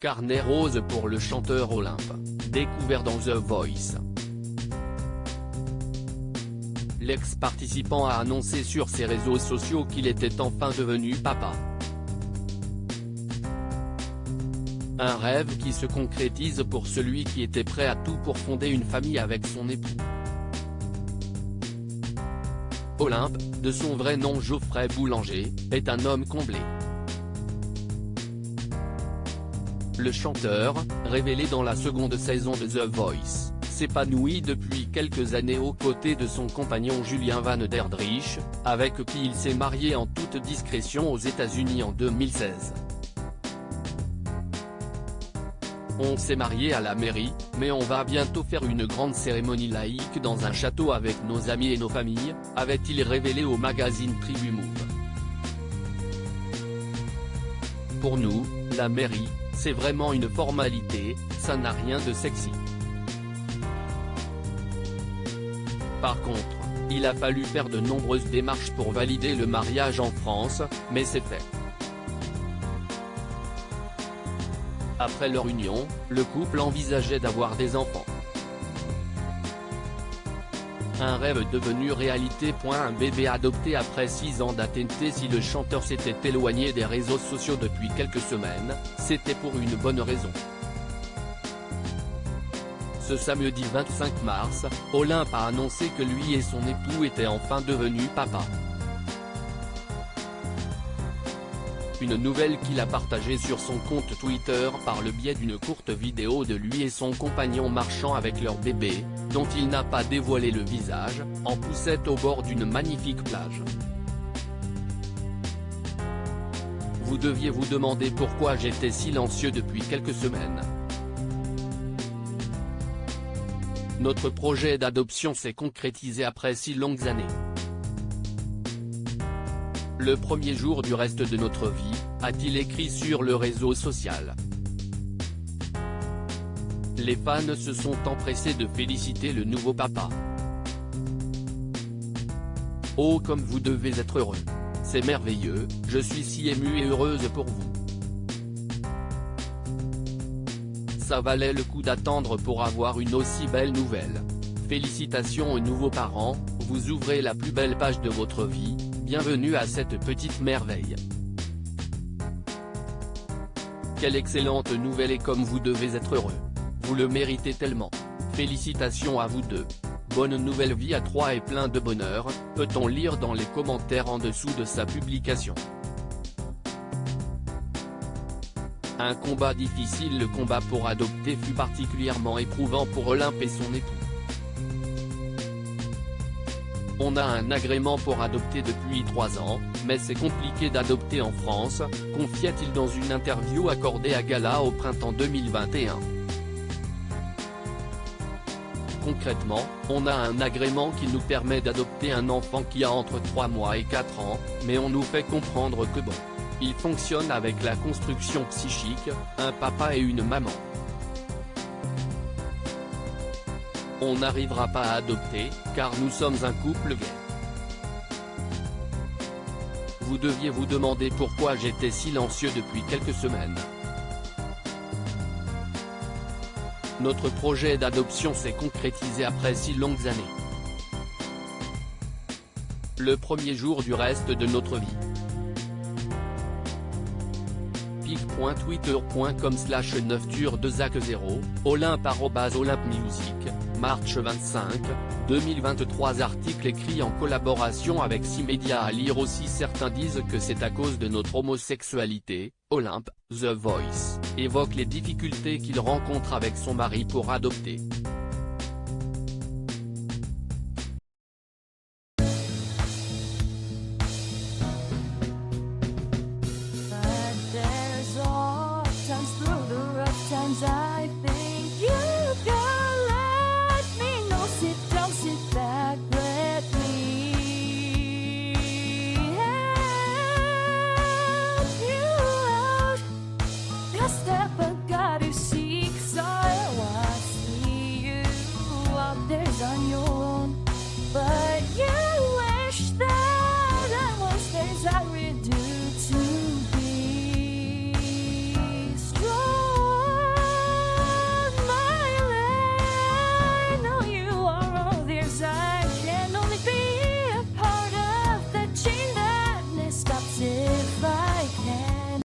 carnet rose pour le chanteur Olympe, découvert dans The Voice. L'ex-participant a annoncé sur ses réseaux sociaux qu'il était enfin devenu papa. Un rêve qui se concrétise pour celui qui était prêt à tout pour fonder une famille avec son époux. Olympe, de son vrai nom Geoffrey Boulanger, est un homme comblé. Le chanteur, révélé dans la seconde saison de The Voice, s'épanouit depuis quelques années aux côtés de son compagnon Julien Van Der Driech, avec qui il s'est marié en toute discrétion aux États-Unis en 2016. On s'est marié à la mairie, mais on va bientôt faire une grande cérémonie laïque dans un château avec nos amis et nos familles, avait-il révélé au magazine Tribu Move. Pour nous, la mairie, c'est vraiment une formalité, ça n'a rien de sexy. Par contre, il a fallu faire de nombreuses démarches pour valider le mariage en France, mais c'est fait. Après leur union, le couple envisageait d'avoir des enfants. Un rêve devenu réalité. Un bébé adopté après 6 ans d'attente. Si le chanteur s'était éloigné des réseaux sociaux depuis quelques semaines, c'était pour une bonne raison. Ce samedi 25 mars, Olympe a annoncé que lui et son époux étaient enfin devenus papa. Une nouvelle qu'il a partagée sur son compte Twitter par le biais d'une courte vidéo de lui et son compagnon marchant avec leur bébé, dont il n'a pas dévoilé le visage, en poussette au bord d'une magnifique plage. Vous deviez vous demander pourquoi j'étais silencieux depuis quelques semaines. Notre projet d'adoption s'est concrétisé après 6 longues années. Le premier jour du reste de notre vie, a-t-il écrit sur le réseau social. Les fans se sont empressés de féliciter le nouveau papa. Oh, comme vous devez être heureux. C'est merveilleux, je suis si émue et heureuse pour vous. Ça valait le coup d'attendre pour avoir une aussi belle nouvelle. Félicitations aux nouveaux parents, vous ouvrez la plus belle page de votre vie, bienvenue à cette petite merveille. Quelle excellente nouvelle et comme vous devez être heureux. Vous le méritez tellement. Félicitations à vous deux. Bonne nouvelle vie à 3 et plein de bonheur, peut-on lire dans les commentaires en dessous de sa publication. Un combat difficile. Le combat pour adopter fut particulièrement éprouvant pour Olympe et son époux. On a un agrément pour adopter depuis 3 ans, mais c'est compliqué d'adopter en France, confia-t-il dans une interview accordée à Gala au printemps 2021. Concrètement, on a un agrément qui nous permet d'adopter un enfant qui a entre 3 mois et 4 ans, mais on nous fait comprendre que bon. Il fonctionne avec la construction psychique, un papa et une maman. On n'arrivera pas à adopter, car nous sommes un couple gay. Vous deviez vous demander pourquoi j'étais silencieux depuis quelques semaines. Notre projet d'adoption s'est concrétisé après 6 longues années. Le premier jour du reste de notre vie. pic.twitter.com/9tur2ac0, Olympe @olympemusic, March 25, 2023. Article écrit en collaboration avec 6 médias. À lire aussi. Certains disent que c'est à cause de notre homosexualité. Olympe, The Voice, évoque les difficultés qu'il rencontre avec son mari pour adopter.